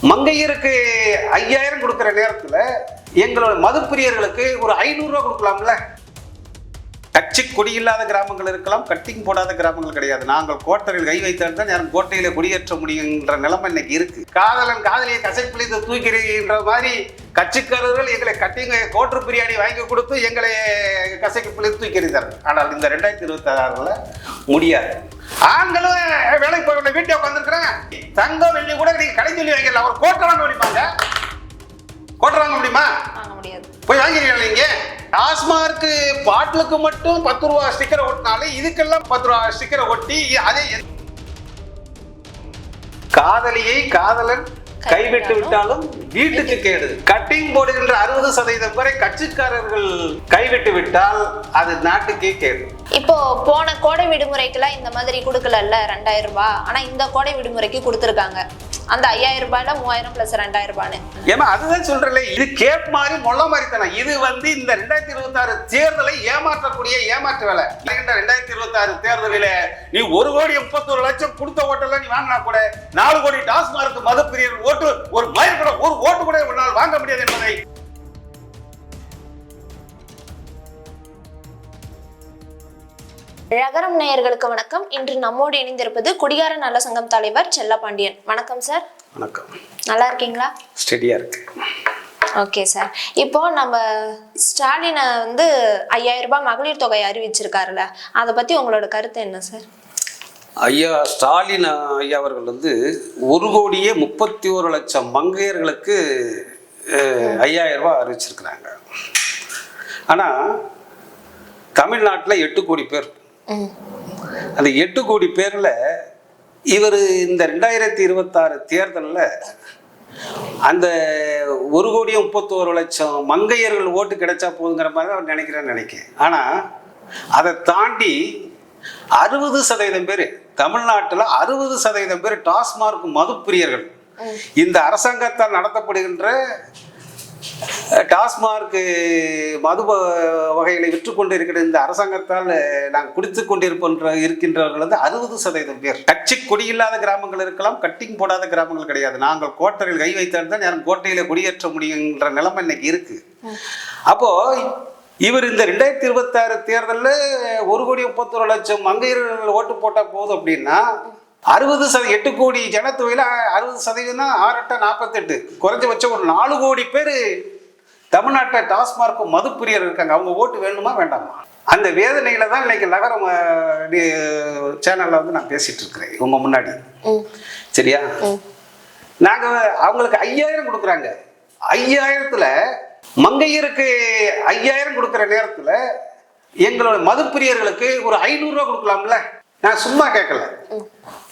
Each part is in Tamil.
மங்கையருக்கு 5000 கொடுக்குற நேரத்துல எங்களோட மதுப்பிரியர்களுக்கு ஒரு 500 ரூபா கொடுக்கலாம்ல. கட்சி கொடி இல்லாத கிராமங்கள் இருக்கலாம், கட்டிங் போடாத கிராமங்கள் கிடையாது. நாங்கள் கோட்டையில் கை வைத்தால் தான் யாரும் கோட்டையில குடியேற்ற முடியுன்ற நிலைமை இன்னைக்கு இருக்கு. காதலன் காதலியை கசைப்பிழித்து தூக்கிறீன்ற மாதிரி கட்சிக்காரர்கள் எங்களை கட்டிங்க கோட்டர் பிரியாணி வாங்கி கொடுத்து எங்களை கசைக்கு பிழித்து தூக்கிறார். ஆனால் இந்த 2026 முடியாது. ஆண்களும் வேலைக்கு போய் வீட்டை உட்காந்துருக்கிறேன். தங்கம் வெள்ளி கூட நீங்க கடை சொல்லி வாங்கிடலாம். ஒரு கோட்டை வாங்க முடியுமாங்க? கோட்டை வாங்க முடியுமா? போய் வாங்கிறீங்களா? நீங்க டாஸ்மார்க் பாட்டிலுக்கு மட்டும் 10 ரூபா ஸ்டிக்கரை ஒட்டினாலும் இதுக்கெல்லாம் 10 ரூபா ஸ்டிக்கரை ஒட்டி அதே காதலியை காதலன் கைவிட்டு விட்டாலும் வீட்டுக்கு கேடு. கட்டிங் போடுகின்ற 60% வரை கட்சிக்காரர்கள் கைவிட்டு விட்டால் அது நாட்டுக்கே கேடு. இப்போ போன கோடை விடுமுறைக்கெல்லாம் இந்த மாதிரி கொடுக்கல 2000 ரூபாய். ஆனா இந்த கோடை விடுமுறைக்கு கொடுத்துருக்காங்க. அந்த 5000 ரூபாயில 3000 பிளஸ் 2000 ரூபான்னு. ஏமா அதுதான் சொல்றேன். இது கேப் மாதிரி மொள்ள மாதிரி தானே. இது இந்த 2026 தேர்தலை ஏமாற்றக்கூடிய ஏமாற்று வேலை. 2026 தேர்தலில நீ 1,31,00,000 கொடுத்த ஓட்டெல்லாம் நீ வாங்கினா கூட 4 கோடி டாஸ்மார்க் மதுப்பிரியர் ஓட்டு ஒரு மயில் கூட ஒரு ஓட்டு கூட உன்னால் வாங்க முடியாது என்பதை ரகரம் நேயர்களுக்கு வணக்கம். இன்று நம்மோடு இணைந்திருப்பது குடிகார நல்ல சங்கம் தலைவர் செல்லப்பாண்டியன். வணக்கம் சார். வணக்கம். நல்லா இருக்கீங்களா? ஸ்டெடியா இருக்கு. Okay sir. இப்போ நம்ம ஸ்டாலினை 5000 ரூபாய் மகளிர் தொகை அறிவிச்சிருக்காருல்ல, அதை பத்தி உங்களோட கருத்து என்ன சார்? ஐயா ஸ்டாலின் ஐயா அவர்கள் 1,31,00,000 மங்கையர்களுக்கு 5000 ரூபாய் அறிவிச்சிருக்கிறாங்க. ஆனா தமிழ்நாட்டில் 8 கோடி பேர். அந்த 8 கோடி பேர்ல இவர் இந்த 2026 தேர்தலில் அந்த 1,31,00,000 மங்கையர்கள் ஓட்டு கிடைச்சா போதுங்கிற மாதிரி தான் அவர் நினைக்கிறேன். ஆனா அதை தாண்டி 60% பேர் தமிழ்நாட்டில் 60% பேர் டாஸ்மார்க் மதுப்பிரியர்கள். இந்த அரசாங்கத்தால் நடத்தப்படுகின்ற டாஸ்மார்க் மது வகைகளை விற்று கொண்டு இருக்கிற இந்த அரசாங்கத்தால் நாங்கள் குடித்து இருக்கின்றவர்கள் 60% பேர். கட்சி கொடி இல்லாத கிராமங்கள் இருக்கலாம், கட்டிங் போடாத கிராமங்கள் கிடையாது. நாங்கள் கோட்டையில் கை வைத்தால் தான் யாரும் கோட்டையில குடியேற்ற முடியுன்ற நிலைமை இன்னைக்கு இருக்கு. அப்போ இவர் இந்த 2026 தேர்தலில் 1,31,00,000 மங்கையர்கள் ஓட்டு போட்டா போதும் அப்படின்னா 8 கோடி ஜனத்தொகையில் 60% 6×8 = 48. குறைஞ்சபட்சம் ஒரு 4 கோடி பேர் தமிழ்நாட்டில் டாஸ்மார்க் மதுப்பிரியர் இருக்காங்க. அவங்க ஓட்டு வேணுமா வேண்டாமா? அந்த வேதனையில தான் இன்னைக்கு நகரம் சேனல்ல நான் பேசிட்டு இருக்கிறேன் உங்க முன்னாடி. சரியா? நாங்க அவங்களுக்கு 5000 கொடுக்குறாங்க. 5000த்துல மங்கையருக்கு 5000 கொடுக்குற நேரத்துல எங்களோட மதுப்பிரியர்களுக்கு ஒரு 500 ரூபா கொடுக்கலாம்ல. நான் சும்மா கேட்கல.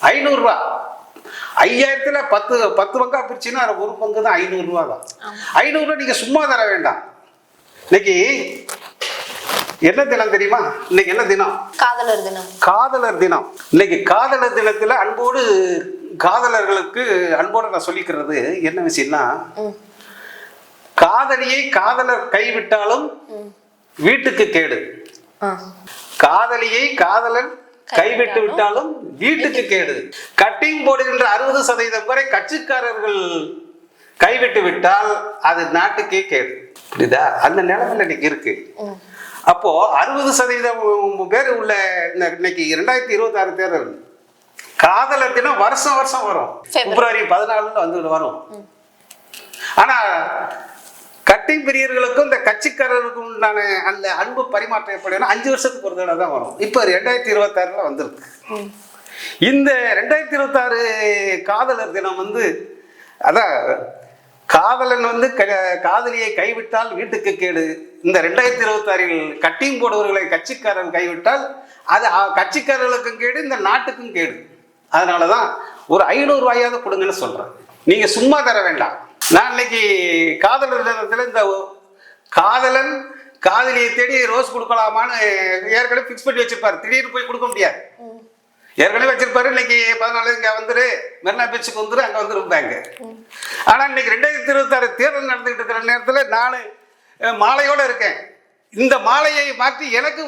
500 ரூபா. 5000த்துல 10 பங்கா பிரிச்சுன்னா ஒரு பங்கு தான் 500 ரூபா தான். 500 ரூபா நீங்க சும்மா தர வேண்டாம். இன்னைக்கு என்ன தினம் தெரியுமா? இன்னைக்கு என்ன தினம்? காதலர் தினம். காதலர் தினம். இன்னைக்கு காதலர் தினத்துல காதலர்களுக்கு அன்போடு நான் சொல்லிக்கிறது என்ன விஷயம்னா, காதலியை காதலர் கைவிட்டாலும் வீட்டுக்கு கேடு. காதலியை காதலன் கைவிட்டு விட்டாலும் வீட்டுக்கு கேடு. கட்டிங் போடுகின்ற 60% வரை கட்சிக்காரர்கள் கைவிட்டு விட்டால் அது நாட்டுக்கே கேடு. புரியுதா? அந்த நிலைமையில இன்னைக்கு இருக்கு. அப்போ 60% பேர் உள்ள இன்னைக்கு 2026 தேர்தல் காதலர் தினம் வருஷம் வரும். பிப்ரவரி 14 வரும். ஆனா கட்டிங் பிரியர்களுக்கும் இந்த கட்சிக்காரர்களுக்கும் உண்டான அந்த அன்பு பரிமாற்றம் எப்படி 5 வருஷத்துக்கு ஒரு தடவை தான் வரும். இப்போ 2026 வந்திருக்கு. இந்த 2026 காதலர் தினம் அதான் காதலன் காதலியை கைவிட்டால் வீட்டுக்கு கேடு. இந்த 2026 கட்டிங் போடுவர்களை கட்சிக்காரன் கைவிட்டால் அது கட்சிக்காரர்களுக்கும் கேடு, இந்த நாட்டுக்கும் கேடு. அதனாலதான் ஒரு 500 ரூபாயாவது கொடுங்கன்னு சொல்றேன். நீங்க சும்மா தர வேண்டாம். நான் இன்னைக்கு காதலர் தினத்துல இந்த காதலன் காதலியை தேடி ரோஸ் கொடுக்கலாமான்னு ஏற்கனவே பிக்ஸ் பண்ணி வச்சிருப்பாரு. திடீர்னு போய் கொடுக்க முடியாது. ஏற்கனவே வச்சிருப்பாரு. இன்னைக்கு 14 இங்க மெரினா பீச்சுக்கு அங்க வந்துருப்பாங்க. ஆனா இன்னைக்கு 2026 தேர்தல் நடந்துகிட்டு இருக்கிற நேரத்துல நான் மாலையோட இருக்கேன். இந்த மாலையை மாற்றி எனக்கு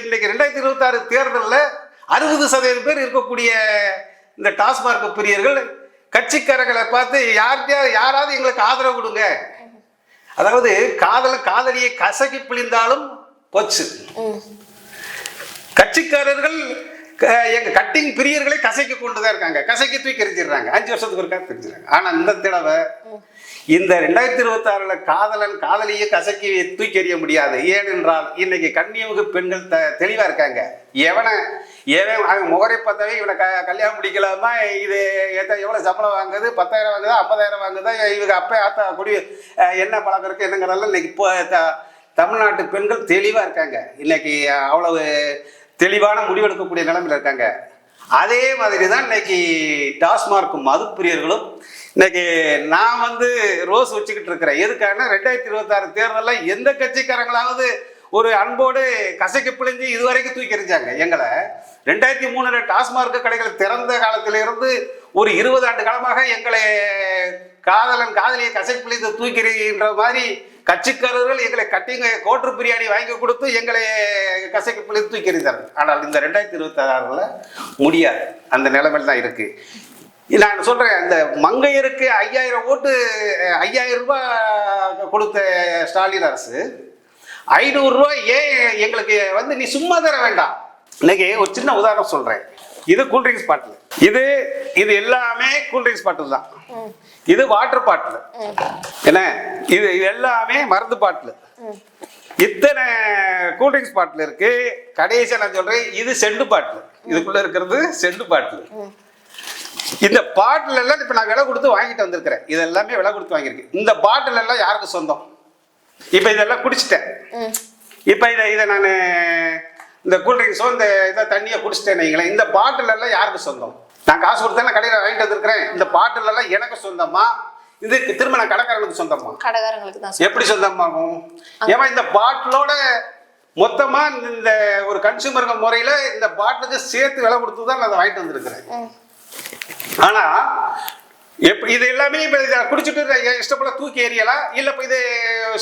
இன்னைக்கு 2026 தேர்தலில் 60% பேர் இருக்கக்கூடிய இந்த டாஸ்மார்க் பிரியர்கள் கட்சிக்காரர்களை பார்த்து யாராவது எங்களுக்கு ஆதரவு கொடுங்க. அதாவது காதலியை கசக்கி பிழிந்தாலும் போச்சு. கட்சிக்காரர்கள் எங்க கட்டிங் பிரியர்களை கசைக்கு கொண்டுதான் இருக்காங்க. கசைக்கு தூக்கி எரிஞ்சிடுறாங்க. 5 வருஷத்துக்கு ஒருக்கா தெரிஞ்சிடறாங்க. ஆனா இந்த தடவை இந்த 2026 காதலியை கசக்கி தூக்கி எறிய முடியாது. ஏனென்றால் இன்னைக்கு கன்னியமுக பெண்கள் தெளிவா இருக்காங்க. அவன் முகரை பார்த்தாவே இவனை கல்யாணம் முடிக்கலாமா, இது எவ்வளவு சம்பளம் வாங்குது, 10,000 வாங்குதா, 50,000 வாங்குதா, இவங்க அப்ப ஆத்தா குடி என்ன பழக்கம் இருக்கு என்னங்கிறதெல்லாம் இன்னைக்கு இப்போ தமிழ்நாட்டு பெண்கள் தெளிவா இருக்காங்க. இன்னைக்கு அவ்வளவு தெளிவான முடிவெடுக்கக்கூடிய நிலைமையில இருக்காங்க. அதே மாதிரி தான் இன்னைக்கு டாஸ்மார்க் மது பிரியர்களும் இன்னைக்கு நான் ரோஸ் வச்சுக்கிட்டு இருக்கிறேன். எதுக்கான 2026 தேர்தலில் எந்த கட்சிக்காரங்களாவது ஒரு அன்போடு கசைக்கு பிழிஞ்சு இதுவரைக்கும் தூக்கி எறிஞ்சாங்க. எங்களை 2003 டாஸ்மார்க் கடைகள் திறந்த காலத்திலிருந்து ஒரு 20 ஆண்டு காலமாக எங்களை காதலியை கசைக்கு பிழிந்து தூக்கி எறிகின்ற மாதிரி கட்சிக்காரர்கள் எங்களை கட்டிங்க கோட்ரு பிரியாணி வாங்கி கொடுத்து எங்களை கசைக்கு பிழிந்து தூக்கி எறிந்தார்கள். ஆனால் இந்த 2026 முடியாது. அந்த நிலைமையில் தான் இருக்கு. நான் சொல்றேன், இந்த மங்கையருக்கு 5000 ஓட்டு 5000 ரூபாய் கொடுத்த ஸ்டாலின் அரசு 500 ரூபாய் ஏன் எங்களுக்கு நீ சும்மா தர வேண்டாம். இன்னைக்கு ஒரு சின்ன உதாரணம் சொல்றேன். இது கூல்ட்ரிங்க்ஸ் பாட்டில், இது எல்லாமே கூல்ட்ரிங்க்ஸ் பாட்டில் தான். இது வாட்டர் பாட்டில், என்ன இது எல்லாமே மருந்து பாட்டில். இத்தனை கூல்ட்ரிங்க்ஸ் பாட்டில் இருக்கு. கடைசியா நான் சொல்றேன், இது செண்டு பாட்டில். இதுக்குள்ள இருக்கிறது செண்டு பாட்டில். இந்த பாட்டில் எல்லாம் இப்ப நான் விலை கொடுத்து வாங்கிட்டு வந்திருக்கிறேன். இது எல்லாமே விலை கொடுத்து வாங்கியிருக்கேன். இந்த பாட்டில் எல்லாம் யாருக்கு சொந்தம்? இப்ப இதெல்லாம் குடிச்சிட்டேன். இப்ப இதை நான் இந்த கூல்ட்ரிங்க்ஸோ இந்த இதை தண்ணியை குடிச்சிட்டேன் வைங்களேன். இந்த பாட்டில் எல்லாம் யாருக்கு சொந்தம்? நான் காசு கொடுத்தா நான் கடையில் வாங்கிட்டு வந்திருக்கிறேன். இந்த பாட்டில் எல்லாம் எனக்கு சொந்தமா, இது திரும்ப நான் கடைக்காரனுக்கு சொந்தமா? கடைக்காரங்களுக்கு தான். எப்படி சொந்தமாகும்? ஏமா இந்த பாட்டிலோட மொத்தமா இந்த ஒரு கன்சூமர்கள் முறையில இந்த பாட்டிலுக்கு சேர்த்து விலை கொடுத்து தான் நான் அதை வாங்கிட்டு வந்திருக்கிறேன். ஆனா இது எல்லாமே இப்ப இதை குடிச்சிட்டு இஷ்டப்பட தூக்கி எறியலாம். இல்ல இப்ப இது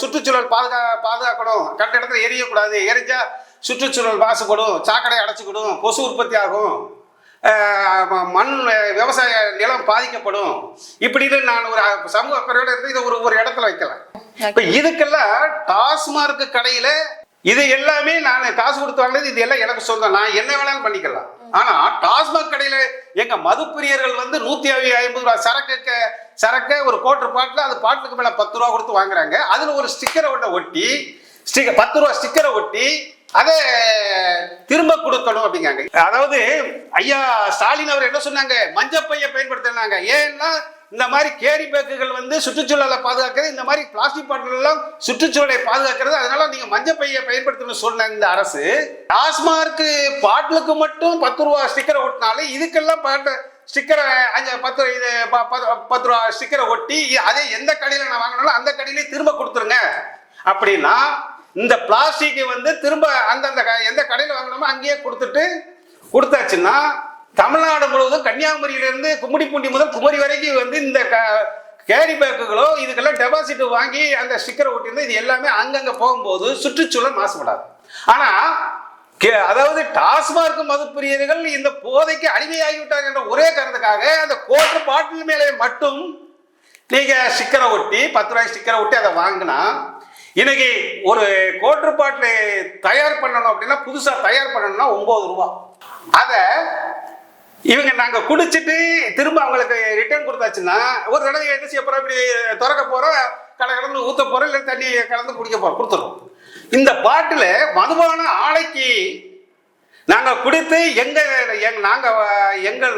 சுற்றுச்சூழல் பாதுகாக்கணும், கண்ட இடத்துல எரியக்கூடாது, எரிஞ்சா சுற்றுச்சூழல் மாசுபடும், சாக்கடை அடைச்சிக்கிடும், கொசு உற்பத்தி ஆகும், மண் விவசாய நிலம் பாதிக்கப்படும். இப்படின்னு நான் ஒரு சமூக அக்கறையோட இருந்து இதை ஒரு இடத்துல வைக்கலாம். இப்ப இதுக்கெல்லாம் டாஸ்மார்க் கடையில இது எல்லாமே நான் காசு கொடுத்து வாங்கினது, இது எல்லாம் எனக்கு சொந்தம், நான் என்ன வேணாலும் பண்ணிக்கலாம். ஆனா டாஸ்மாக் கடையில எங்க மதுப்பிரியர்கள் 150 ரூபாய் சரக்கு ஒரு கோட்டர் பாட்டில், அது பாட்டுக்கு மேல 10 ரூபா கொடுத்து வாங்குறாங்க. அதுல ஒரு ஸ்டிக்கரை ஒட்டி 10 ரூபா ஸ்டிக்கரை ஒட்டி அதை திரும்ப கொடுக்கணும் அப்படிங்காங்க. அதாவது ஐயா ஸ்டாலின் அவர் என்ன சொன்னாங்க, மஞ்சப்பையை பயன்படுத்தினாங்க. ஏன்னா இந்த மாதிரி கேரி பேக்குகள் சுற்றுச்சூழலை பாதுகாக்கிறது, இந்த மாதிரி பிளாஸ்டிக் பாட்டில் எல்லாம் சுற்றுச்சூழலை பாதுகாக்கிறது, அதனால நீங்க மஞ்சப்பையை பயன்படுத்தணும்னு சொன்ன இந்த அரசு டாஸ்மார்க் பாட்டிலுக்கு மட்டும் 10 ரூபா ஸ்டிக்கரை ஒட்டினாலே இதுக்கெல்லாம் ஸ்டிக்கரை 10 ரூபா ஸ்டிக்கரை ஒட்டி அதே எந்த கடையில நான் வாங்கினாலும் அந்த கடையிலே திரும்ப கொடுத்துருங்க அப்படின்னா, இந்த பிளாஸ்டிக் திரும்ப அந்தந்த எந்த கடையில் வாங்கணுமோ அங்கேயே கொடுத்தாச்சுன்னா தமிழ்நாடு முழுவதும் கன்னியாகுமரியிலிருந்து கும்மிடிப்பூண்டி முதல் குமரி வரைக்கும் இந்த கேரி பேக்குகளோ இதுக்கெல்லாம் டெபாசிட் வாங்கி அந்த ஸ்டிக்கரை ஒட்டியிருந்தா இது எல்லாமே அங்கங்க போகும்போது சுற்றுச்சூழல் மாசுபடாது. ஆனா அதாவது டாஸ்மார்க் மதுப்பிரியர்கள் இந்த போதைக்கு அடிமையாகிவிட்டார் என்ற ஒரே காரணத்துக்காக அந்த கோட்டர் பாட்டில் மேலே மட்டும் நீங்க ஸ்டிக்கரை ஒட்டி 10 ரூபாய் ஸ்டிக்கரை ஒட்டி அதை வாங்கினா, இன்னைக்கு ஒரு கோட்டர் பாட்டில் தயார் பண்ணணும் அப்படின்னா, புதுசா தயார் பண்ணணும்னா 9 ரூபா. அதை இவங்க நாங்க குடிச்சிட்டு திரும்ப அவங்களுக்கு ரிட்டர்ன் கொடுத்தாச்சுன்னா, ஒரு தடவை என்ன செய்ய போறோம், இப்படி திறக்க போறோம், கலந்து ஊத்த போறோம், இல்லை தண்ணி கலந்து குடிக்க போறோம், கொடுத்துரும். இந்த பாட்டில மதுபான ஆலைக்கு நாங்க குடித்து எங்கள்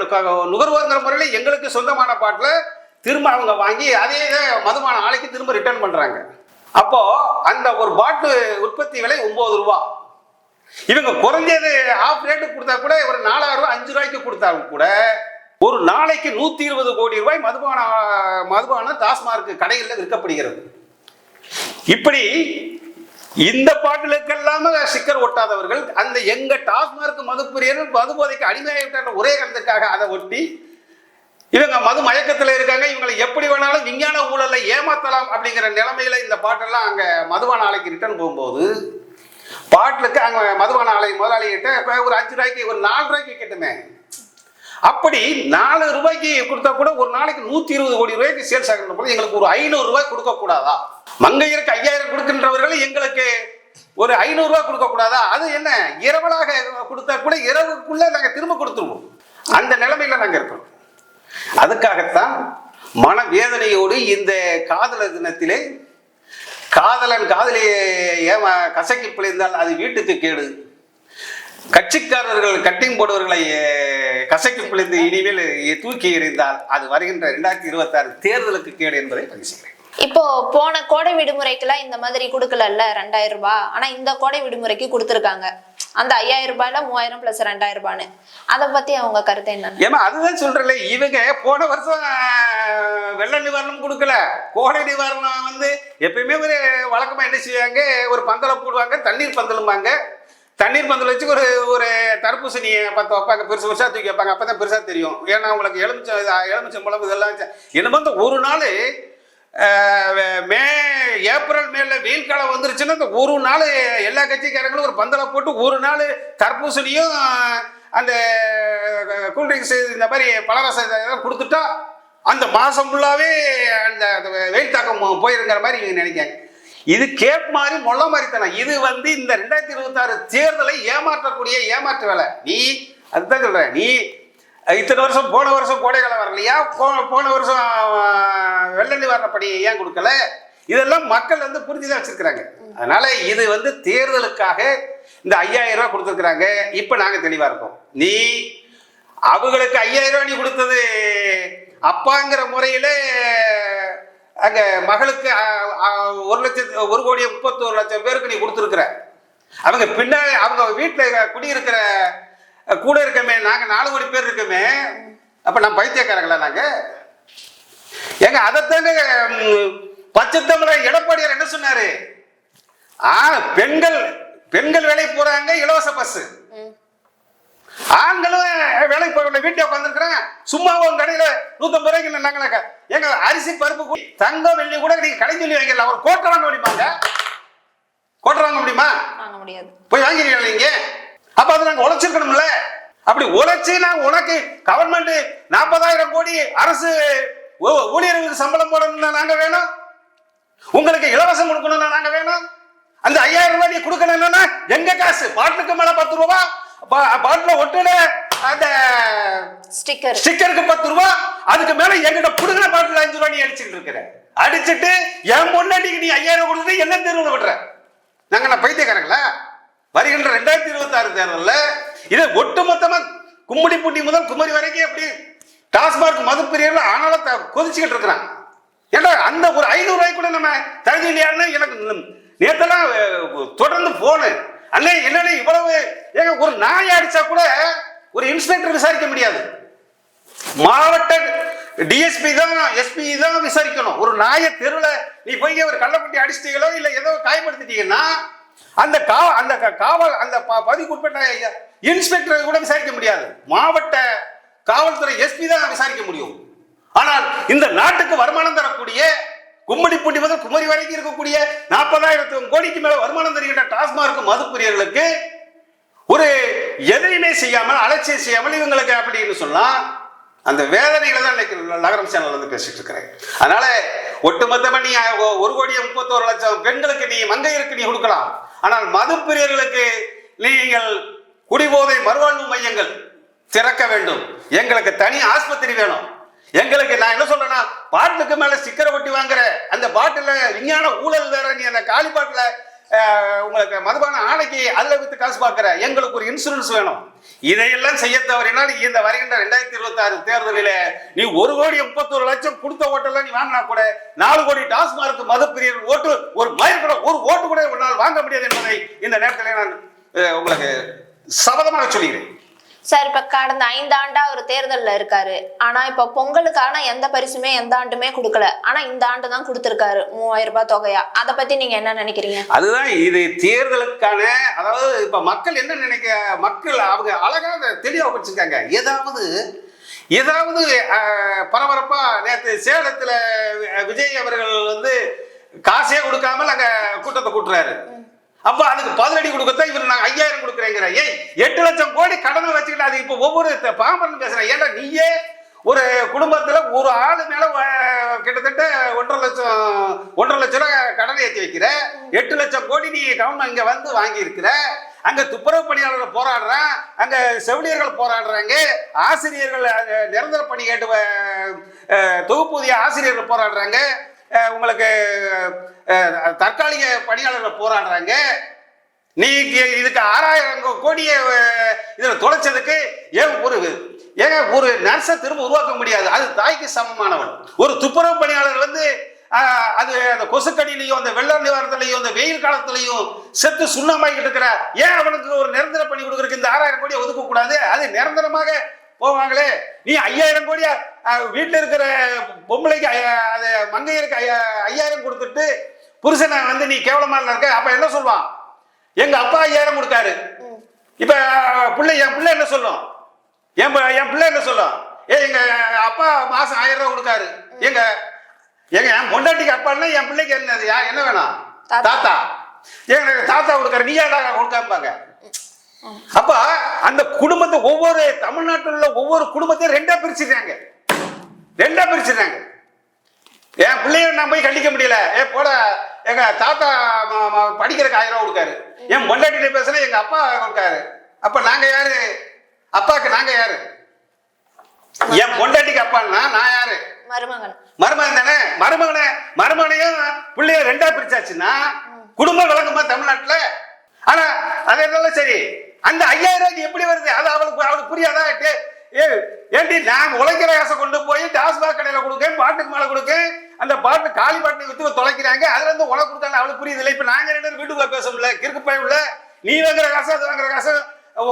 நுகர்வோங்கிற முறையில் எங்களுக்கு சொந்தமான பாட்டில் திரும்ப அவங்க வாங்கி அதே மதுபான ஆலைக்கு திரும்ப ரிட்டர்ன் பண்றாங்க. அப்போ அந்த ஒரு பாட்டில் உற்பத்தி விலை 9 ரூபா. இவங்க குறைஞ்சது ஆஃப் ரேட்டு கொடுத்தா கூட ஒரு 4000 ரூபாய் 5 ரூபாய்க்கு கொடுத்தாலும் கூட ஒரு நாளைக்கு 120 கோடி ரூபாய் மதுபான டாஸ்மார்க் கடைகளில் விற்கப்படுகிறது. இப்படி இந்த பாட்டிலுக்கெல்லாம் ஸ்டிக்கர் ஒட்டாதவர்கள் அந்த எங்க டாஸ்மார்க் மதுப்பிரியர்கள் மதுபோதைக்கு அடிமையாகிவிட்ட ஒரே காரணத்துக்காக அதை ஒட்டி இவங்க மது மயக்கத்தில் இருக்காங்க. இவங்களை எப்படி வேணாலும் விஞ்ஞான ஊழலை ஏமாத்தலாம் அப்படிங்கிற நிலைமையில இந்த பாட்டெல்லாம் அங்க மதுபான ஆலைக்கு ரிட்டர்ன் போகும்போது பாட்டிலுக்கு அங்க மதுபான ஆலை முதலாளி கிட்ட ஒரு 5 ரூபாய்க்கு ஒரு 4 ரூபாய்க்கு விற்கட்டுமே. அப்படி 4 ரூபாய்க்கு கொடுத்தா கூட ஒரு நாளைக்கு 120 கோடி ரூபாய்க்கு சேல்ஸ் ஆகின்ற போது எங்களுக்கு ஒரு 500 ரூபாய் கொடுக்க கூடாதா? மங்கையருக்கு 5000 கொடுக்கின்றவர்கள் எங்களுக்கு ஒரு 500 ரூபாய் கொடுக்க கூடாதா? அது என்ன, இரவலாக கொடுத்தா கூட இரவுக்குள்ள நாங்க திரும்ப கொடுத்துருவோம். அந்த நிலைமையில நாங்க இருக்கோம். அதுக்காகத்தான் மனவேதனையோடு இந்த காதலர் தினத்திலே காதலன் காதலியை கசக்கி பிழைந்தால் அது வீட்டுக்கு கேடு, கட்சிக்காரர்கள் கட்டிங் போடுவர்களை கசக்கி பிழைந்து இனிமேல் தூக்கி எறிந்தால் அது வருகின்ற 2026 தேர்தலுக்கு கேடு என்பதை பதிவு செய்கிறேன். இப்போ போன கோடை விடுமுறைக்குலாம் இந்த மாதிரி கொடுக்கல 2000 ரூபாய், ஆனா இந்த கோடை விடுமுறைக்கு கொடுத்துருக்காங்க. அந்த 5000 ரூபாயில 3000 பிளஸ் 2000 ரூபான்னு. அதை பத்தி அவங்க கருத்து என்ன? ஏமா அதுதான் சொல்றேன், இவங்க போன வருஷம் வெள்ள நிவாரணம் கொடுக்கல, கோடை நிவாரணம் வந்து எப்பயுமே ஒரு வழக்கமா என்ன செய்வாங்க, ஒரு பந்தலை போடுவாங்க, தண்ணீர் பந்தலும்பாங்க. தண்ணீர் பந்தல் வச்சு ஒரு தர்பூசணியை 10 வைப்பாங்க, பெருசு பெருசா தூக்கி வைப்பாங்க. அப்பதான் பெருசா தெரியும். ஏன்னா உங்களுக்கு எலுமிச்சம்பழம் இதெல்லாம் என்னமோ இந்த ஒரு நாள் ஏப்ரல் மேல வெயில் காலம் வந்துருச்சுன்னா இந்த ஒரு நாள் எல்லா கட்சிக்காரங்களும் ஒரு பந்தலை போட்டு ஒரு நாள் தர்பூசணியும் அந்த கூல்ட்ரிங்க்ஸ் இந்த மாதிரி பலரசம் கொடுத்துட்டா அந்த மாசம் ஃபுல்லாவே அந்த வெயில் தாக்கம் போயிருங்கிற மாதிரி இவங்க நினைக்காங்க. இது கேப் மாதிரி மொள்ள மாதிரி தானே. இது வந்து இந்த 2026 தேர்தலை ஏமாற்றக்கூடிய ஏமாற்று வேலை. நீ அதுதான் சொல்ற, நீ இத்தனை வருஷம் போன வருஷம் கோடைகாலம் வரலையா, போன வருஷம் வெள்ள நிவாரண பணி ஏன் கொடுக்கல, இதெல்லாம் மக்கள் வந்து புரிஞ்சுதான் வச்சிருக்கிறாங்க. அதனால இது வந்து தேர்தலுக்காக இந்த 5000 ரூபாய் கொடுத்துருக்குறாங்க. இப்ப நாங்க தெளிவா இருக்கோம். நீ அவங்களுக்கு 5000 ரூபாய் நீ கொடுத்தது அப்பாங்கிற முறையில அங்க மகளுக்கு 1,31,00,000 பேருக்கு நீ கொடுத்துருக்குற. அவங்க பின்னாடி அவங்க வீட்டுல குடியிருக்கிற கூட இருக்கமே, நாங்க 4 கோடி பேர் இருக்கமே, அப்ப நான் பைத்தியக்காரங்களா நாங்க? ஏங்க அதைத்தாங்க பச்சை தமிழர் எடப்பாடியார் என்ன சொன்னாரு, பெண்கள் வேலைக்கு போறாங்க, இலவச பஸ். ஆண்களும் வேலைக்கு போற வீட்டை உட்காந்துருக்கிறாங்க, சும்மாவும் கடையில 150 ரூபாய்க்கு நாங்க எங்க அரிசி பருப்பு தங்கம் வெள்ளி கூட நீங்க கடை சொல்லி வாங்கல, அவர் கோட்டை வாங்க முடியுமாங்க? கோட்டை வாங்க முடியுமா? வாங்க முடியாது. போய் வாங்கிறீங்களா நீங்க? அப்ப அதை நாங்க உழைச்சிருக்கணும்ல. அப்படி உழைச்சி நான் உனக்கு கவர்மெண்ட் 40,000 கோடி அரசு ஊழியர்களுக்கு சம்பளம் போடணும்னா நாங்க வேணும், உங்களுக்கு இலவசம் கொடுக்கணும்னா நாங்க வேணும். அந்த 5000 ரூபாய் நீ கொடுக்கணும்னா எங்க காசு? பாட்டுக்கு மேல 10 ரூபாய், பாட்டுல ஒட்டுன அந்த ஸ்டிக்கருக்கு 10 ரூபாய், அதுக்கு மேல எங்கிட்ட புடுங்கின பாட்டுல 5 ரூபாய் நீ அடிச்சுட்டு இருக்கிற. அடிச்சுட்டு என் பொண்ணாட்டிக்கு நீ 5000 கொடுத்து என்ன தெருவில் விடுற? நாங்க பைத்தியக்காரங்களா? வருகின்ற 2026 தேர்தலில் இதை ஒட்டுமொத்தமா கும்மிடிப்பூண்டி முதல் குமரி வரைக்கும் எப்படி டாஸ்மார்க் மதுப்பிரியர்கள் ஆனாலும் கொதிச்சுக்கிட்டு இருக்கிறாங்க. ஏன்னா அந்த ஒரு 500 ரூபாய் கூட நம்ம தகுதி இல்லையான்னு எனக்கு நேத்தெல்லாம் தொடர்ந்து போனேன். அண்ணே என்னன்னு இவ்வளவு, ஏங்க ஒரு நாய் அடிச்சா கூட ஒரு இன்ஸ்பெக்டர் விசாரிக்க முடியாது, மாவட்ட டிஎஸ்பி தான் எஸ்பி தான் விசாரிக்கணும். ஒரு நாயை தெருவில் நீ போய் ஒரு கள்ளப்பட்டி அடிச்சிட்டீங்களோ இல்ல ஏதோ காயப்படுத்திட்டீங்கன்னா அந்த காவல் அந்த பதிவுக்குட்பட்ட இன்ஸ்பெக்டர் கூட விசாரிக்க முடியாது, மாவட்ட காவல்துறை எஸ்பி தான் விசாரிக்க முடியும். ஆனால் இந்த நாட்டுக்கு வருமானம் தரக்கூடிய கும்மிடிப்பூண்டி முதல் குமரி வரைக்கும் இருக்கக்கூடிய 40,000 கோடிக்கு மேல வருமானம் தருகின்ற டாஸ்மார்க் மதுப்பிரியர்களுக்கு ஒரு எதையுமே செய்யாமல் அலட்சியம் செய்யாமல் இவங்களுக்கு அப்படின்னு சொல்லலாம். அந்த வேதனைகளை தான் இன்னைக்கு நகரம் சேனல் வந்து பேசிட்டு இருக்கிறேன். அதனால ஒட்டுமொத்தமா நீ 1,31,00,000 பெண்களுக்கு நீ மங்கையருக்கு நீ கொடுக்கலாம். ஆனால் மதுப்பிரியர்களுக்கு நீங்கள் குடிபோதை மறுவாழ்வு மையங்கள் திறக்க வேண்டும், எங்களுக்கு தனி ஆஸ்பத்திரி வேணும். எங்களுக்கு நான் என்ன சொல்றேன்னா, பாட்டுக்கு மேல ஸ்டிக்கரை ஒட்டி வாங்குற அந்த பாட்டில விஞ்ஞான ஊழல் வேற, நீ அந்த காலி பாட்டில உங்களுக்கு மதுபான ஆணைக்கு அதுல வித்து காசு பார்க்கிற, எங்களுக்கு ஒரு இன்சூரன்ஸ் வேணும். இதையெல்லாம் செய்ய தவறினால் இந்த வருகின்ற 2026 தேர்தலில் நீ 1,31,00,000 கொடுத்த ஓட்டெல்லாம் நீ வாங்கினா கூட 4 கோடி டாஸ்மார்க் மதுப்பிரியர் ஓட்டு ஒரு மயிர் கூட ஒரு ஓட்டு கூட உன்னால் வாங்க முடியாது என்பதை இந்த நேரத்தில் நான் உங்களுக்கு சபதமாக சொல்கிறேன். சார், இப்ப கடந்த 5 ஆண்டா ஒரு தேர்தல்ல இருக்காரு. ஆனா இப்ப பொங்கலுக்கான எந்த பரிசுமே எந்த ஆண்டுமே கொடுக்கல. ஆனா இந்த ஆண்டு தான் கொடுத்திருக்காரு 3000 ரூபாய் தொகையா. அதை பத்தி நீங்க என்ன நினைக்கிறீங்க? அதுதான் இது தேர்தலுக்கான, அதாவது இப்ப மக்கள் என்ன நினைக்க, மக்கள் அவங்க அழகாக தெளிவா வச்சிருக்காங்க. ஏதாவது பரபரப்பா நேற்று சேலத்துல விஜய் அவர்கள் வந்து காசே கொடுக்காமல் அங்க கூட்டத்தை கூட்டுறாரு. அப்ப அதுக்கு பதிலடி கொடுக்கத்தான் இவர் நாங்க 5000 கொடுக்குறேங்கிற. ஏய் 8 லட்சம் கோடி கடனை வச்சுக்கிட்டு அது இப்ப ஒவ்வொரு பாம்பன் பேசுறேன். ஏன்னா நீயே ஒரு குடும்பத்துல ஒரு ஆளு மேல கிட்டத்தட்ட 1.5 லட்சம் ரூபாய் கடனை ஏற்றி வைக்கிற. 8 லட்சம் கோடி நீ கவர்மெண்ட் இங்க வந்து வாங்கி இருக்கிற. அங்க துப்புரவு பணியாளர்கள் போராடுறான், அங்க செவிலியர்கள் போராடுறாங்க, ஆசிரியர்கள் நிரந்தர பணி கேட்டு தொகுப்பூதிய ஆசிரியர்கள் போராடுறாங்க, உங்களுக்கு தற்காலிக பணியாளர்கள் போராடுறாங்க. நீ இதுக்கு 6000 கோடியை இதுல தொலைச்சதுக்கு ஏங்க ஒரு நர்ஸை திரும்ப உருவாக்க முடியாது. அது தாய்க்கு சமமானவன். ஒரு துப்புரவு பணியாளர் வந்து அது அந்த கொசுக்கடியிலையும் அந்த வெள்ள நிவாரணத்திலையும் அந்த வெயில் காலத்திலையும் செத்து சுண்ணமாகிட்டு இருக்கிற. ஏன் அவனுக்கு ஒரு நிரந்தர பணி கொடுக்கறதுக்கு இந்த 6000 கோடியை ஒதுக்க கூடாது? அது நிரந்தரமாக போவாங்களே. நீ 5000 கோடியா வீட்டில் இருக்கிற பொம்பளைக்கு அது மங்கையருக்கு 5000 கொடுத்துட்டு புருஷனை வந்து நீ கேவலமா இருக்க. அப்ப என்ன சொல்லுவான்? எங்க அப்பா 5000 கொடுக்காரு. இப்ப என் பிள்ளை என்ன சொல்லும்? என் பிள்ளை என்ன சொல்லும்? எங்க அப்பா மாசம் 1000 ரூபாய் கொடுக்காரு. என் பொண்டாட்டிக்கு அப்பான்னா என் பிள்ளைக்கு என்ன வேணும்? தாத்தா. எங்க தாத்தா கொடுக்காரு, நீ ஏன் கொடுக்காம. அப்ப அந்த குடும்பத்தை ஒவ்வொரு தமிழ்நாட்டில் உள்ள ஒவ்வொரு குடும்பத்தையும் ரெண்டா பிரிச்சிருக்காங்க. என் பிள்ளைய நான் போய் கண்டிக்க முடியல. போட எங்க தாத்தா படிக்கிறதுக்கு 1000 ரூபாய் கொடுக்காரு. என் பொண்டாட்டிட்ட பேசுனா எங்க அப்பா கொடுக்காரு. அப்ப நாங்க யாரு? அப்பாக்கு நாங்க யாரு? என் பொண்டாட்டிக்கு அப்பான்னா நான் யாரு? மருமகன் தானே. மருமகனையும் பிள்ளைய ரெண்டா பிரிச்சாச்சுன்னா குடும்பம் விளங்குமா தமிழ்நாட்டுல? ஆனா அது இருந்தாலும் சரி, அந்த 5000 ரூபாய்க்கு எப்படி வருது? அது அவளுக்கு புரியாதா? ஏன்டி நான் உழைக்கிற காசை கொண்டு போய் டாஸ்மாக் கடையில கொடுக்க, பாட்டுக்கு மேல கொடுக்க, அந்த பாட்டு காலி பாட்டு வித்து தொலைக்கிறாங்க. அதுல இருந்து உனக்கு கொடுத்தாங்க அவளுக்கு புரியுது இல்லை. இப்ப நாங்க 2 பேரும் வீட்டுக்குள்ள பேச முடியல. கிறுக்கு பய உள்ள நீ வாங்குற காசு அது வாங்குற காசு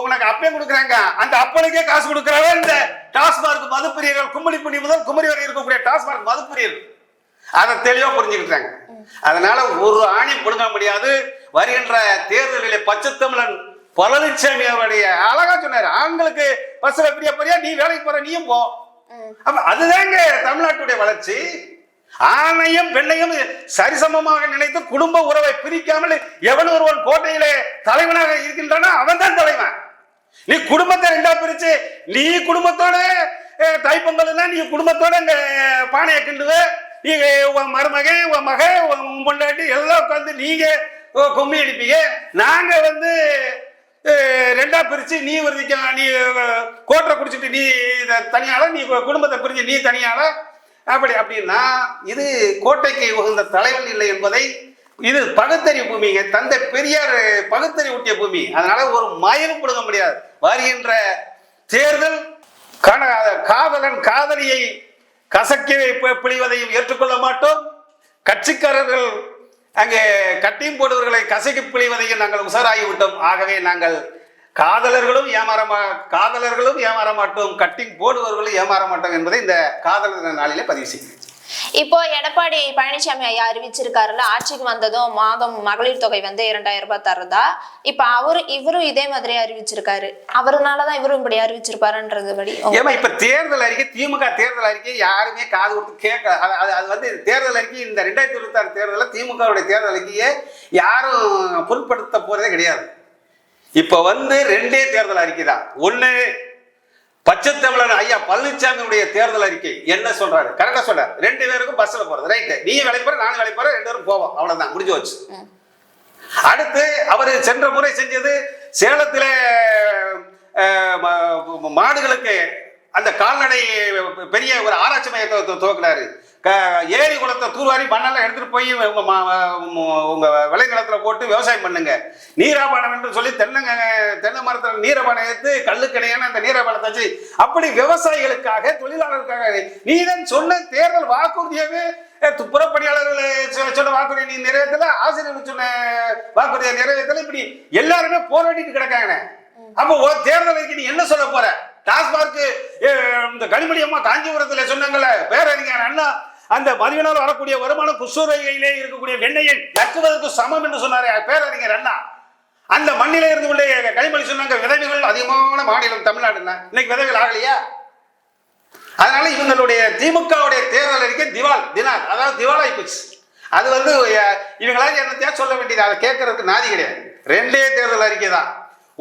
உனக்கு அப்பயே கொடுக்குறாங்க. அந்த அப்பனுக்கே காசு கொடுக்குறவன் இந்த டாஸ்மார்க் மதுப்பிரியர்கள், கும்பலிப்பணி முதல் குமரி வரை இருக்கக்கூடிய டாஸ்மார்க் மதுப்பிரியர்கள் அதை தெளிவா புரிஞ்சுக்கிட்டாங்க. அதனால ஒரு ஆணி கொடுக்க முடியாது. வருகின்ற தேர்தலிலே பச்சைத்தமிழன் பழனிசாமி அவருடைய அழகா சொன்னாரு, ஆண்களுக்கு பஸ்ல பிரியா நீ வேலைக்கு போற, நீயும் போ. அப்ப அதுதாங்க தமிழ்நாட்டுடைய வளர்ச்சி. ஆணையும் பெண்ணையும் சரிசமமாக நினைத்து குடும்ப உறவை பிரிக்காமல் எவன் ஒருவன் கோட்டையிலே தலைவனாக இருக்கின்றானோ அவன் தான் தலைவன். நீ குடும்பத்தை ரெண்டா பிரிச்சு நீ குடும்பத்தோட தைப்பொங்கல்னா நீ குடும்பத்தோட இங்க பானையை கிண்டுவ, நீ உன் மருமகன் உன் மக உன் பொண்டாட்டி எல்லாம் உட்காந்து நீங்க கும்மி அடிப்பீங்க. நாங்க வந்து ரெண்டா பிரிச்சு நீ நீ கோட்டை குடிச்சிட்டு நீ தனியால, நீ குடும்பத்தை பிரிச்சு நீ தனியால. அப்படின்னா இது கோட்டைக்கு உகந்த தலைவன் இல்லை என்பதை, இது பகுத்தறிவு பூமிங்க. தந்தை பெரியார் பகுத்தறிவு ஊட்டிய பூமி. அதனால ஒரு மயிலும் கொடுக்க முடியாது. வருகின்ற தேர்தல் காதலன் காதலியை கசக்கி பிழிவதையும் ஏற்றுக்கொள்ள மாட்டோம். கட்சிக்காரர்கள் அங்கே கட்டியும் போடுவர்களை கசக்கி பிழிவதையும் நாங்கள் உசாராகிவிட்டோம். ஆகவே நாங்கள் காதலர்களும் ஏமாற மாட்டோம், கட்டிங் போடுவர்களும் ஏமாற மாட்டோம் என்பதை இந்த காதலர் நாளிலே பதிவு செய்யும். இப்போ எடப்பாடி பழனிசாமி ஐயா அறிவிச்சிருக்காருல்ல, ஆட்சிக்கு வந்ததும் மாதம் மகளிர் தொகை வந்து 2000 ரூபாய் தரதா. இப்ப இவரும் இதே மாதிரி அறிவிச்சிருக்காரு. அவருனாலதான் இவரும் இப்படி அறிவிச்சிருப்பாருன்றது படி. ஏமா இப்ப தேர்தல் அறிக்கை, திமுக தேர்தல் அறிக்கை யாருமே காது கொடுத்து கேட்க. அது வந்து தேர்தல் அறிக்கை இந்த 2026 தேர்தலில் திமுகவுடைய தேர்தல் அறிக்கையை யாரும் பொருட்படுத்த போறதே கிடையாது. இப்ப வந்து 2 தேர்தல் அறிக்கை தான். ஒண்ணு பச்சைத்தமிழன் ஐயா பழனிசாமியுடைய தேர்தல் அறிக்கை என்ன சொல்றாரு? கரெக்டா சொல்றாரு. 2 பேருக்கும் பஸ்ல போறது ரைட்டு. நீ வேலை போற நானும் வேலை போற, 2 பேரும் போவோம், அவ்வளவுதான், முடிஞ்சு வச்சு. அடுத்து அவரு சென்ற முறை செஞ்சது சேலத்துல மாடுகளுக்கு அந்த கால்நடை பெரிய ஒரு ஆராய்ச்சி மையத்தை துவக்கினாரு. ஏரி குளத்தை தூர்வாரி மண்ணெல்லாம் எடுத்துட்டு போய் உங்க விளைநிலத்துல போட்டு விவசாயம் பண்ணுங்க. நீராபானம் என்று சொல்லி தென்னை மரத்துல நீராபானம் எடுத்து கல்லுக்கணையான அந்த நீராபானத்தை வச்சு அப்படி விவசாயிகளுக்காக தொழிலாளர்களுக்காக நீதான் சொன்ன தேர்தல் வாக்குறுதியாவே துப்புரப்பணியாளர்கள் சொன்ன வாக்குறுதி நீ நிறைவேற்றல, ஆசிரியர்கள் சொன்ன வாக்குறுதியை நிறைவேற்றல. இப்படி எல்லாருமே போராடிட்டு கிடக்காங்க. அப்போ தேர்தலுக்கு நீ என்ன சொல்ல போற? டாஸ்மார்க் இந்த கனிமொழி அம்மா காஞ்சிபுரத்துல சொன்னாங்கல்ல, பேரறிஞர் அண்ணா அந்த மதியனால் வரக்கூடிய வருமானம் குசுரையிலே இருக்கக்கூடிய வெண்ணையை நக்குவதற்கு சமம் என்று சொன்னாரே பேரறிஞர் அண்ணா. அந்த மண்ணிலே இருந்து கொண்டே கனிமொழி சொன்னாங்க, விதவைகள் அதிகமான மாநிலம் தமிழ்நாடுன்னா. இன்னைக்கு விதவைகள் ஆகலையா? அதனால இவங்களுடைய திமுகவுடைய தேர்தல் அறிக்கை திவாலாகி போச்சு. அது வந்து இவங்களால என்னத்தையா சொல்ல வேண்டியது, அதை கேட்கறதுக்கு நாதி கிடையாது. 2 தேர்தல் அறிக்கை தான்.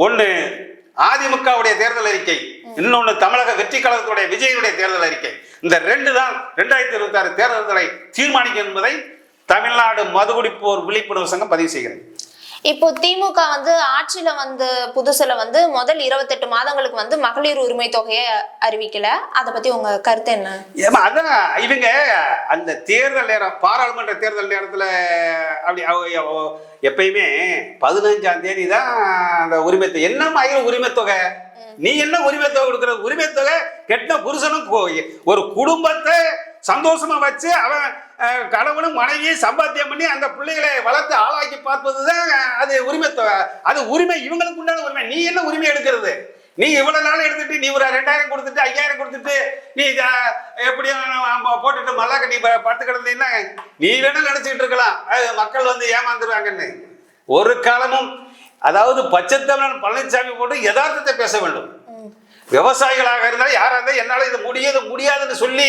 ஒண்ணு அதிமுகவுடைய தேர்தல் அறிக்கை, இன்னொன்னு தமிழக வெற்றி கழகத்துடைய விஜயனுடைய தேர்தல் அறிக்கை. இந்த 2 தான் 2026 தேர்தல்களை தீர்மானிக்கும் என்பதை தமிழ்நாடு மதுகுடிப்போர் விழிப்புணர்வு சங்கம் பதிவு செய்கிறது. இப்போ திமுக வந்து ஆட்சியில வந்து புதுசுல வந்து முதல் 28 மாதங்களுக்கு வந்து மகளிர் உரிமை தொகையை அறிவிக்கல. அதை பத்தி உங்க கருத்து என்ன? ஏமா அதான் இவங்க அந்த தேர்தல் நேரம், பாராளுமன்ற தேர்தல் நேரத்துல அப்படி எப்பயுமே 15ஆம் தேதி தான் அந்த உரிமை தொகை. என்ன மகளிர் உரிமை தொகை? நீ என்ன உரிமை தொகை கொடுக்கற? உரிமை தொகை கெட்ட புருஷனும் ஒரு குடும்பத்தை சந்தோஷமா வச்சு அவன் கணவனும் மனைவியும் சம்பாத்தியம் பண்ணி அந்த பிள்ளைகளை வளர்த்து ஆளாக்கி பார்ப்பதுதான் அது உரிமை தொகை. அது உரிமை, இவங்களுக்கு உண்டான உரிமை. நீ என்ன உரிமை எடுக்கிறது? நீ இவ்வளவு நாள் எடுத்துட்டு நீ ஒரு 2000 கொடுத்துட்டு 5000 கொடுத்துட்டு நீ எப்படியும் போட்டுட்டு மல்லா கட்டி படுத்து கிடந்தீங்கன்னா நீ வேணா நினைச்சுட்டு இருக்கலாம் மக்கள் வந்து ஏமாந்துருவாங்கன்னு. ஒரு காலமும் அதாவது பச்சைத்தமிழன் பழனிசாமி போட்டு யதார்த்தத்தை பேச வேண்டும். விவசாயிகளாக இருந்தால் யாரா இருந்தால் என்னால இது முடியாதுன்னு சொல்லி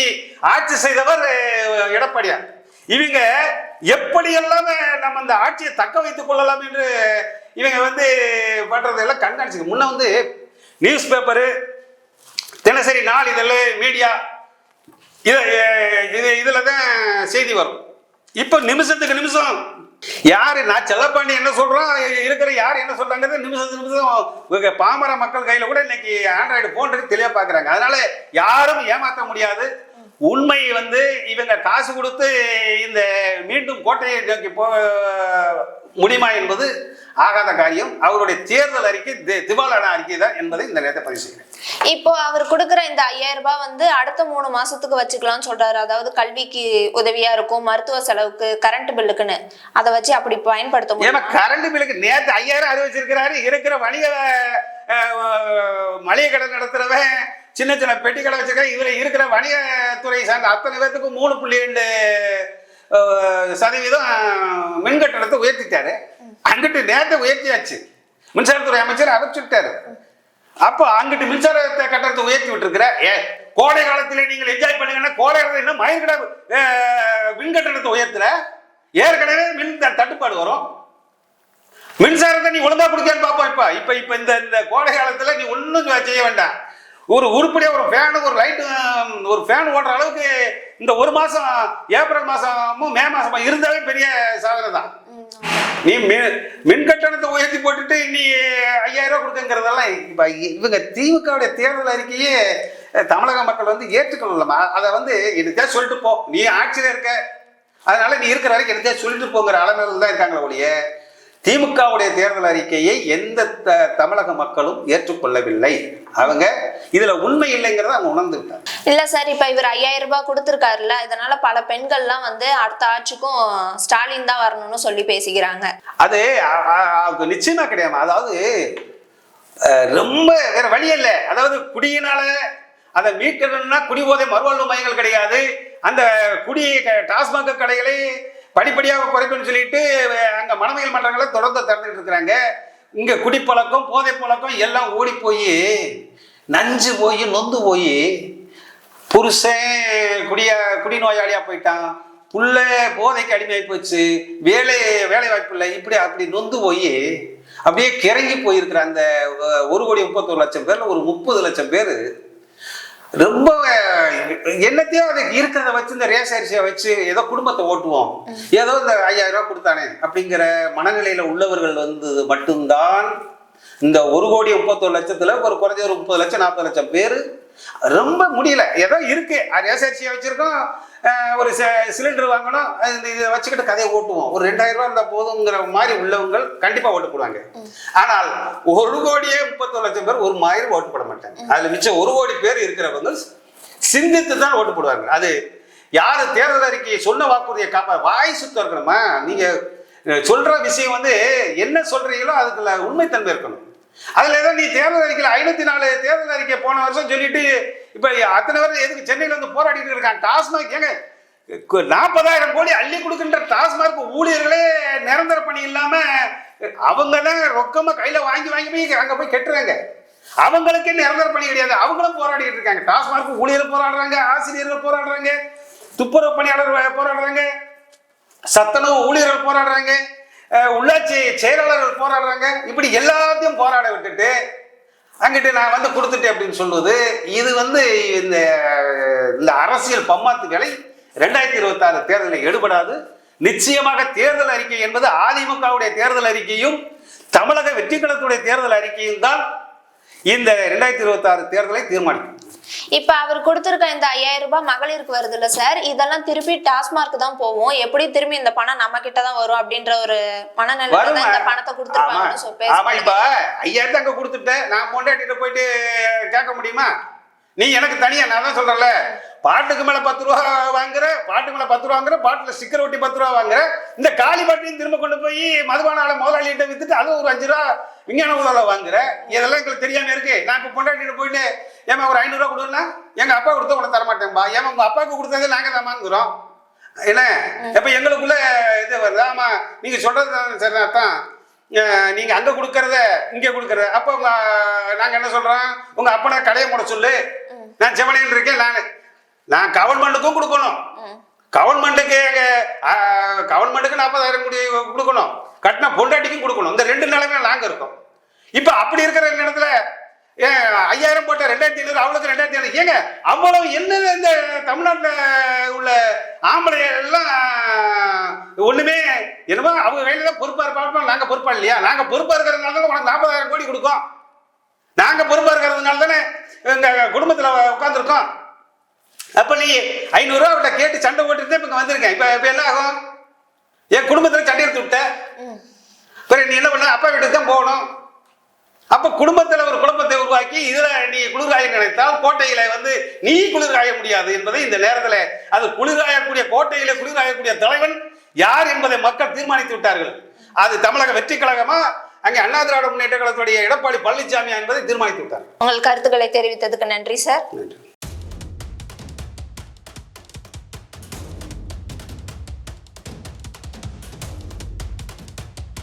ஆட்சி செய்தவர் எடப்பாடியார். இவங்க எப்படியெல்லாம் நம்ம அந்த ஆட்சியை தக்க வைத்துக் கொள்ளலாம் என்று இவங்க வந்து பண்றதெல்லாம் கண்காணிச்சு. முன்ன வந்து நியூஸ் பேப்பரு, தினசரி நாளிதழ், மீடியா இதுல தான் செய்தி வரும். இப்ப நிமிஷத்துக்கு நிமிஷம் யாரு நான் செல்லப்பாண்டி என்ன சொல்றோம் இருக்கிற யார் என்ன சொல்றாங்க நிமிஷத்துக்கு நிமிஷம் பாமர மக்கள் கையில கூட இன்னைக்கு ஆண்ட்ராய்டு போன் இருக்கு, தெளிவா பாக்குறாங்க. அதனால யாரும் ஏமாற்ற முடியாது. உண்மை வந்து இவங்க காசு கொடுத்து இந்த மீண்டும் கோட்டையை நோக்கி முடியுமா என்பது ஆகாத காரியம். அவருடைய தேர்தல் அறிக்கை திவாலான அறிக்கை தான் என்பதை இந்த நேரத்தை பதிவு செய்கிறேன். இப்போ அவர் கொடுக்குற இந்த 5000 ரூபாய் வந்து அடுத்த 3 மாசத்துக்கு வச்சுக்கலாம்னு சொல்றாரு. அதாவது கல்விக்கு உதவியா இருக்கும், மருத்துவ செலவுக்கு, கரண்ட் பில்லுக்குன்னு அதை வச்சு அப்படி பயன்படுத்த முடியும். கரண்ட் பில்லுக்கு நேற்று 5000 அறிவிச்சிருக்கிறாரு. இருக்கிற வணிக மளிகை கடை நடத்துறவன், சின்ன சின்ன பெட்டி கடை வச்சிருக்க, இதுல இருக்கிற வணிகத்துறை சார்ந்த அத்தனை பேருக்கு 3.2% மின் கட்டணத்தை உயர்த்திட்டாரு. அங்கிட்டு நேரத்தை உயர்த்தியாச்சு. மின்சாரத்துறை அமைச்சர் அவர் சொல்லிட்டாரு. அப்போ அங்கிட்டு மின்சார கட்டணத்தை உயர்த்தி விட்டுருக்கிற கோடை காலத்தில் நீங்கள் என்ஜாய் பண்ணுங்கன்னா கோடை காலத்தில் என்ன மயிர்கட மின் கட்டணத்தை உயர்த்தல, ஏற்கனவே மின் தட்டுப்பாடு வரும். மின்சாரத்தை நீ ஒழுங்கா கொடுக்கன்னு பார்ப்போம். இப்ப இப்ப இந்த கோடை காலத்துல நீ ஒன்றும் செய்ய வேண்டாம். ஒரு உருப்படியா ஒரு ஃபேனு, ஒரு லைட்டு, ஒரு ஃபேன் ஓடுற அளவுக்கு இந்த ஒரு மாசம் ஏப்ரல் மாசமும் மே மாசமும் இருந்தாலே பெரிய சாதனை தான். நீ மின் கட்டணத்தை உயர்த்தி போட்டுட்டு நீ 5000 ரூபாய் கொடுக்குங்கிறதெல்லாம் இப்ப இவங்க திமுகவுடைய தேர்தல் அறிக்கையே தமிழக மக்கள் வந்து ஏற்றுக்கொள்ளலாமா? அதை வந்து எடுத்தா சொல்லிட்டு போ, நீ ஆட்சியில இருக்க, அதனால நீ இருக்கிற வரைக்கும் எடுத்தா சொல்லிட்டு போங்கிற அளவில் தான் இருக்காங்களே ஒழிய திமுகவுடைய தேர்தல் அறிக்கையை எந்த தமிழக மக்களும் ஏற்றுக்கொள்ளவில்லை. அவங்க இதுல உண்மை இல்லைங்கிறத அவங்க உணர்ந்துட்டாங்க. இல்ல சார், இப்ப இவர் 5000 ரூபாய் கொடுத்திருக்காருல்ல, இதனால பல பெண்கள்லாம் வந்து அடுத்த ஆட்சிக்கும் ஸ்டாலின் தான் வரணும்னு சொல்லி பேசிக்கிறாங்க. அது நிச்சயமா கிடையாது. அதாவது ரொம்ப வேற வழி இல்லை. அதாவது குடியினால அதை மீட்கணும்னா குடிபோதை மறுவாழ்வு மையங்கள் கிடையாது. அந்த குடி டாஸ்மாக் கடைகளை படிப்படியாக குறைக்கணும்னு சொல்லிட்டு அங்க மனமையல் மன்றங்களை தொடர்ந்து திறந்துட்டு இருக்கிறாங்க. இங்க குடிப்பழக்கம், போதை பழக்கம் எல்லாம் ஓடி போய் நஞ்சு போய் நொந்து போய் புருஷன் குடிநோயாளியா போயிட்டான், புள்ள போதைக்கு அடிமையாகி போச்சு, வேலை வாய்ப்பு இல்லை, இப்படி அப்படி நொந்து போய் அப்படியே கிறங்கி போயிருக்கிற அந்த 1,31,00,000 பேர்ல ஒரு 30 லட்சம் பேர் ரொம்ப என்னத்தையோ அது இருக்கிறத வச்சு இந்த ரேஷன் அரிசியை வச்சு ஏதோ குடும்பத்தை ஓட்டுவோம், ஏதோ இந்த 5000 ரூபாய் கொடுத்தானே அப்படிங்கிற மனநிலையில உள்ளவர்கள் வந்து மட்டும்தான் இந்த 1,31,00,000 ஒரு குறைஞ்ச ஒரு 30 லட்சம் 40 லட்சம் பேர் ரொம்ப முடியல. ஏதோ இருக்கு ரேஷன் அரிசியை வச்சிருக்கோம், ஒரு சிலிண்டர் வாங்கணும், இதை வச்சுக்கிட்டு கதையை ஓட்டுவோம், ஒரு 2000 ரூபாய் இருந்தா போதுங்கிற மாதிரி உள்ளவங்க கண்டிப்பா ஓட்டு போடுவாங்க. ஆனால் 1,31,00,000 பேர் ஒரு மாதிரி ஓட்டு போட மாட்டாங்க. அதுல மிச்சம் 1 கோடி பேர் இருக்கிறவங்க சிந்தித்து தான் ஓட்டு போடுவாங்க. அது யாரு தேர்தல் அறிக்கையை சொன்ன வாக்குறுதியை வாய் சுத்தம் இருக்கணுமா? நீங்க சொல்ற விஷயம் வந்து என்ன சொல்றீங்களோ அதுக்குள்ள உண்மைத்தன்மை இருக்கணும். அதுல ஏதோ நீ தேர்தல் அறிக்கையில் 504 தேர்தல் அறிக்கை போன வருஷம் சொல்லிட்டு இப்ப அத்தனை பேர் எதுக்கு சென்னையில வந்து போராடிட்டு இருக்காங்க? டாஸ்மாக் ஏங்க 40,000 கோடி அள்ளி கொடுக்கின்ற டாஸ்மாக் ஊழியர்களே நிரந்தர பணி இல்லாம அவங்க தான் ரொக்கமா கையில வாங்கி போய் அங்க போய் கெட்டுறாங்க. அவங்களுக்கே நிரந்தர பணி கிடையாது, அவங்களும் போராடிட்டு இருக்காங்க. டாஸ்மாக் ஊழியர்கள் போராடுறாங்க, ஆசிரியர்கள் போராடுறாங்க, துப்புரவு பணியாளர் போராடுறாங்க. சத்துணவு ஊழியர்கள் போராடுறாங்க, உள்ளாட்சி செயலாளர்கள் போராடுறாங்க. இப்படி எல்லாத்தையும் போராட விட்டுட்டு அங்கிட்டு நான் வந்து கொடுத்துட்டேன் அப்படின்னு சொல்லுவது இது வந்து இந்த அரசியல் பம்மாத்து வேலை 2026 தேர்தலில் எடுபடாது. நிச்சயமாக தேர்தல் அறிக்கை என்பது அதிமுகவுடைய தேர்தல் அறிக்கையும் தமிழக வெற்றி கழகத்துடைய தேர்தல் அறிக்கையும் தான் இந்த 2026 தேர்தலை தீர்மானிக்கும். இப்ப அவர் கொடுத்திருக்க இந்த 5000 ரூபாய் மகளிருக்கு வருது இல்ல சார், இதெல்லாம் திருப்பி டாஸ்மார்க் தான் போவோம், எப்படி திரும்பி இந்த பணம் நம்ம கிட்ட தான் வரும் அப்படின்ற ஒரு மனநிலையில தான் இந்த பணத்தை கொடுத்துருக்காங்க. ஆமா, இப்ப 5000 அங்க கொடுத்துட்டேன், நான் பொண்டாட்டிட்ட போயிட்டு கேட்க முடியுமா? நீ எனக்கு தனியா, நான் தான் சொல்றேன்ல, பாட்டுக்கு மேல 10 ரூபா வாங்குற, பாட்டுக்கு மேல 10 ரூபா வாங்குற, பாட்டுல ஸ்டிக்கர் ஒட்டி 10 ரூபா வாங்குற, இந்த காலி பாட்டையும் திரும்ப கொண்டு போய் மதுபான ஆளை முதலாளிகிட்ட வித்துட்டு அது ஒரு 5 ரூபா விஞ்ஞான உதவில வாங்குற. இதெல்லாம் எங்களுக்கு தெரியாம இருக்கு. நான் இப்ப பொண்டாட்டிட்டு போயிட்டு ஏமா ஒரு 500 ரூபா கொடுன்னா, எங்க அப்பா கொடுத்த உனக்கு தர மாட்டேன்பா. ஏமா உங்க அப்பாவுக்கு கொடுத்ததே நாங்க தான் வாங்குறோம் என்ன? இப்ப எங்களுக்குள்ள இது வருது. ஆமா, நீங்க சொல்றது சரிதான், நீங்க அங்க கொடுக்கறத இங்க கொடுக்கறத. அப்ப நாங்க என்ன சொல்றோம், உங்க அப்பனை கடையை மூட சொல்லு, நான் செவனையில் இருக்கேன், நான் கவர்மெண்ட்டுக்கும் கொடுக்கணும், கவர்மெண்ட்டுக்கு 40,000 கோடி கொடுக்கணும், கட்டின பொண்டாட்டிக்கும் கொடுக்கணும். இந்த 2 நிலைமையில நாங்க இருக்கோம். இப்ப அப்படி இருக்கிற இடத்துல 5000 போட்ட 2500 அவளுக்கு 2500 ஏங்க அவ்வளவு என்ன? இந்த தமிழ்நாட்டில் உள்ள ஆம்பளை எல்லாம் ஒண்ணுமே என்னமோ அவங்க கையில தான் பொறுப்பா இருப்பாங்க. நாங்க பொறுப்பா இல்லையா? நாங்க பொறுப்பா இருக்கிறதுனால தானே உனக்கு 40,000 கோடி கொடுக்கும். நாங்க பொறுப்பா இருக்கிறதுனால தானே எங்க குடும்பத்துல உட்காந்துருக்கோம். அப்ப நீ 500 ரூபா அவட்ட கேட்டு சண்டை போட்டுட்டு இப்ப வந்திருக்கேன். இப்ப என்ன ஆகும்? என் குடும்பத்துல சண்டை எடுத்து விட்ட பிறகு நீ என்ன பண்ண? அப்பா வீட்டுக்கு தான் போகணும். அப்ப குடும்பத்துல ஒரு குழப்பத்தை உருவாக்கி இதுல நீ குளிர்காய நினைத்தால் கோட்டையில வந்து நீ குளிர்காய முடியாது என்பதை இந்த நேரத்துல அது குளிர்காயக்கூடிய கோட்டையில குளிர்காயக்கூடிய தலைவன் யார் என்பதை மக்கள் தீர்மானித்து விட்டார்கள். அது தமிழக வெற்றி கழகமா, அங்கே அண்ணா திராவிட முன்னேற்ற கழகத்துடைய எடப்பாடி பழனிசாமி என்பதை தீர்மானித்து விட்டார். உங்கள் கருத்துக்களை தெரிவித்ததுக்கு நன்றி சார். நன்றி.